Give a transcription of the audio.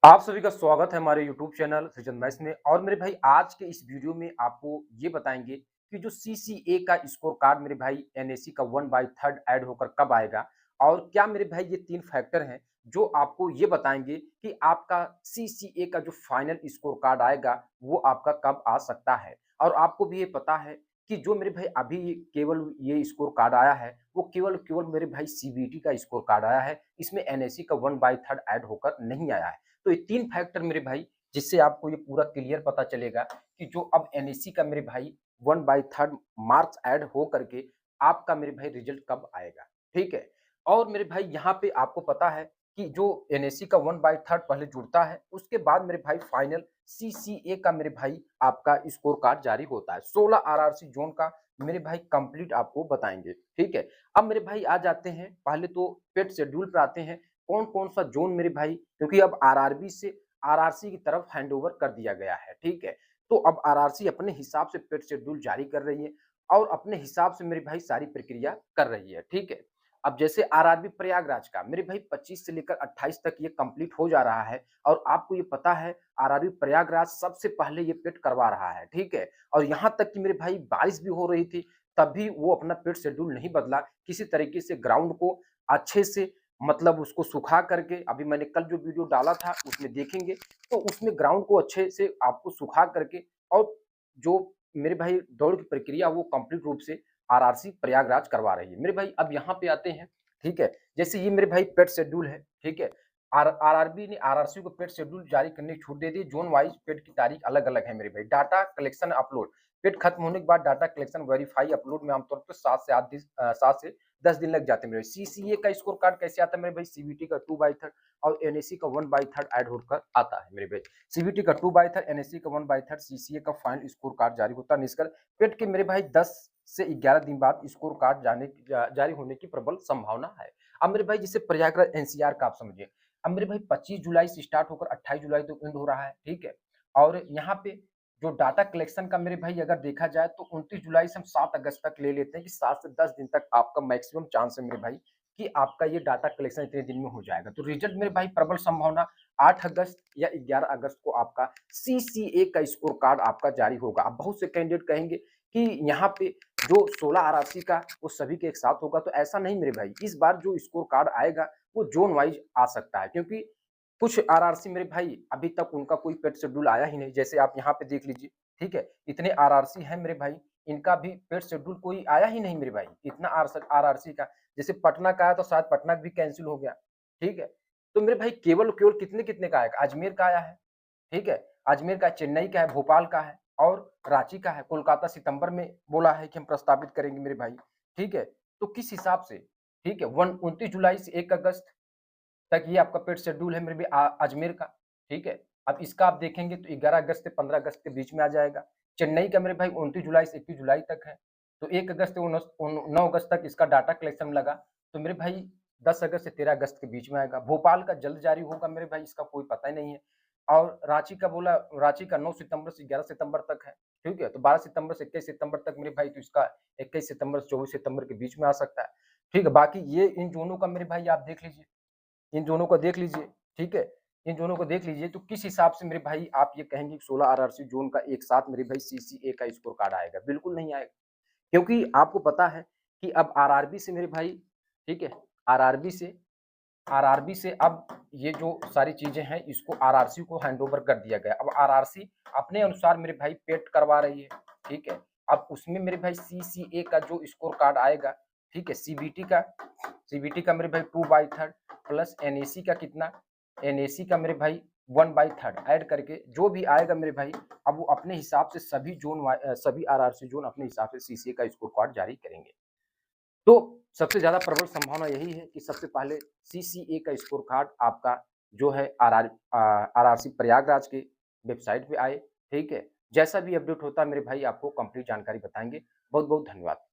आप सभी का स्वागत है हमारे यूट्यूब चैनल सृजन मैथ्स में। और मेरे भाई आज के इस वीडियो में आपको ये बताएंगे कि जो सीसीए का स्कोर कार्ड मेरे भाई एनएससी का 1/3 ऐड होकर कब आएगा। और क्या मेरे भाई ये तीन फैक्टर हैं जो आपको ये बताएंगे कि आपका सीसीए का जो फाइनल स्कोर कार्ड आएगा वो आपका कब आ सकता है। और आपको भी ये पता है कि जो मेरे भाई अभी केवल ये स्कोर कार्ड आया है वो केवल केवल मेरे भाई सीबीटी का स्कोर कार्ड आया है, इसमें एनएससी का 1/3 ऐड होकर नहीं आया है। तो ये तीन फैक्टर मेरे भाई जिससे आपको ये पूरा क्लियर पता चलेगा कि जो अब एनएससी का मेरे भाई 1/3 मार्क्स ऐड हो करके आपका मेरे भाई रिजल्ट कब आएगा। ठीक है। और मेरे भाई यहाँ पे आपको पता है कि जो एनएससी का 1/3 पहले जुड़ता है उसके बाद मेरे भाई फाइनल सीसीए का मेरे भाई आपका स्कोर कार्ड जारी होता है। 16 आरआरसी जोन का मेरे भाई कंप्लीट आपको बताएंगे। ठीक है। अब मेरे भाई आ जाते हैं पहले तो पेट शेड्यूल पर आते हैं। कौन कौन सा जोन मेरे भाई, क्योंकि अब आरआरबी से आरआरसी की तरफ हैंडओवर कर दिया गया है। ठीक है। तो अब आरआरसी अपने हिसाब से पेट शेड्यूल जारी कर रही है और अपने हिसाब से मेरे भाई सारी प्रक्रिया कर रही है। ठीक है। अब जैसे आरआरबी प्रयागराज का मेरे भाई 25 से लेकर 28 तक ये कंप्लीट हो जा रहा है। और आपको ये पता है आरआरबी प्रयागराज सबसे पहले ये पेट करवा रहा है। ठीक है। और यहाँ तक कि मेरे भाई बारिश भी हो रही थी तब भी वो अपना पेट शेड्यूल नहीं बदला, किसी तरीके से ग्राउंड को अच्छे से मतलब उसको सुखा करके, अभी मैंने कल जो वीडियो डाला था उसमें देखेंगे तो उसमें ग्राउंड को अच्छे से आपको सुखा करके और जो मेरे भाई दौड़ की प्रक्रिया वो कंप्लीट रूप से आरआरसी प्रयागराज करवा रही है। मेरे भाई अब यहाँ पे आते हैं। ठीक है। जैसे ये मेरे भाई पेट शेड्यूल है। ठीक है। आरआरबी ने आरआरसी को पेट शेड्यूल जारी करने की छूट दे दी। जोन वाइज पेट की तारीख अलग अलग है मेरे भाई। डाटा कलेक्शन अपलोड, पेट खत्म होने के बाद डाटा कलेक्शन वेरीफाई अपलोड में आमतौर पर 7 से 10 दिन लग जाते हैं मेरे। सीसीए का स्कोर कार्ड कैसे आता है मेरे भाई, सीबीटी का 2/3 और एनएससी का 1/3 ऐड होकर आता है मेरे भाई। सीबीटी का 2/3, एनएससी का 1/3, सीसीए का फाइनल स्कोर कार्ड जारी होता है। निष्कर्ष पेट के मेरे भाई 10 से 11 दिन बाद स्कोर कार्ड जारी होने की प्रबल संभावना है। अब मेरे भाई जिसे प्रयागराज एनसीआर का आप समझिए। अब मेरे भाई 25 जुलाई से स्टार्ट होकर 28 जुलाई तक एंड हो रहा है। ठीक है। और यहाँ पे जो डाटा कलेक्शन का मेरे भाई अगर देखा जाए तो 29 जुलाई से हम 7 अगस्त तक ले लेते हैं कि 7 से 10 दिन तक आपका मैक्सिमम चांस है मेरे भाई कि आपका ये डाटा कलेक्शन इतने दिन में हो जाएगा। तो रिजल्ट मेरे भाई प्रबल संभावना 8 अगस्त या 11 अगस्त को आपका सीसीए का स्कोर कार्ड आपका जारी होगा। अब बहुत से कैंडिडेट कहेंगे कि यहाँ पे जो 16 आरआरसी का वो सभी के एक साथ होगा, तो ऐसा नहीं मेरे भाई। इस बार जो स्कोर कार्ड आएगा वो जोन वाइज आ सकता है, क्योंकि कुछ आरआरसी मेरे भाई अभी तक उनका कोई पेट शेड्यूल आया ही नहीं। जैसे आप यहाँ पे देख लीजिए। ठीक है। इतने आरआरसी हैं मेरे भाई, इनका भी पेट शेड्यूल कोई आया ही नहीं मेरे भाई, इतना आरआरसी का। जैसे पटना का आया तो शायद पटना भी कैंसिल हो गया। ठीक है। तो मेरे भाई केवल केवल कितने कितने का आएगा, अजमेर का आया है। ठीक है। अजमेर का, चेन्नई का है, भोपाल का है और रांची का है। कोलकाता सितंबर में बोला है कि हम प्रस्तावित करेंगे मेरे भाई। ठीक है। तो किस हिसाब से, ठीक है, 29 जुलाई से 1 अगस्त तक ये आपका पेड शेड्यूल है मेरे भी अजमेर का। ठीक है। अब इसका आप देखेंगे तो 11 अगस्त से 15 अगस्त के बीच में आ जाएगा। चेन्नई का मेरे भाई 29 जुलाई से 21 जुलाई तक है। तो 1 अगस्त से 9 अगस्त तक इसका डाटा कलेक्शन लगा। तो मेरे भाई 10 अगस्त से 13 अगस्त के बीच में आएगा। भोपाल का जल्द जारी होगा मेरे भाई, इसका कोई पता ही नहीं है। और रांची का बोला, रांची का 9 सितंबर से 11 सितंबर तक है। ठीक है। तो 12 सितंबर से 21 सितंबर तक मेरे भाई, तो इसका 21 सितंबर से 24 सितंबर के बीच में आ सकता है। ठीक है। बाकी ये इन जोनों का मेरे भाई आप देख लीजिए, इन दोनों को देख लीजिए। ठीक है। इन दोनों को देख लीजिए तो किस हिसाब से मेरे भाई आप ये कहेंगे 16 आरआरसी जोन का एक साथ मेरे भाई सीसीए का स्कोर कार्ड आएगा, बिल्कुल नहीं आएगा। क्योंकि आपको पता है कि अब आरआरबी से मेरे भाई, ठीक है, आरआरबी से आरआरबी से अब ये जो सारी चीजें हैं इसको आरआरसी को हैंडओवर कर दिया गया। अब आरआरसी अपने अनुसार मेरे भाई पेट करवा रही है। ठीक है। अब उसमें मेरे भाई सीसीए का जो स्कोर कार्ड आएगा, ठीक है, सीबीटी का मेरे भाई 2/3 प्लस एनएसी का कितना, एनएसी का मेरे भाई 1/3 ऐड करके जो भी आएगा मेरे भाई, अब वो अपने हिसाब से सभी आरआरसी जोन अपने हिसाब से सीसीए का स्कोर कार्ड जारी करेंगे। तो सबसे ज्यादा प्रबल संभावना यही है कि सबसे पहले सीसीए का स्कोर कार्ड आपका जो है आरआरसी प्रयागराज के वेबसाइट पे आए। ठीक है। जैसा भी अपडेट होता है मेरे भाई आपको कंप्लीट जानकारी बताएंगे। बहुत बहुत धन्यवाद।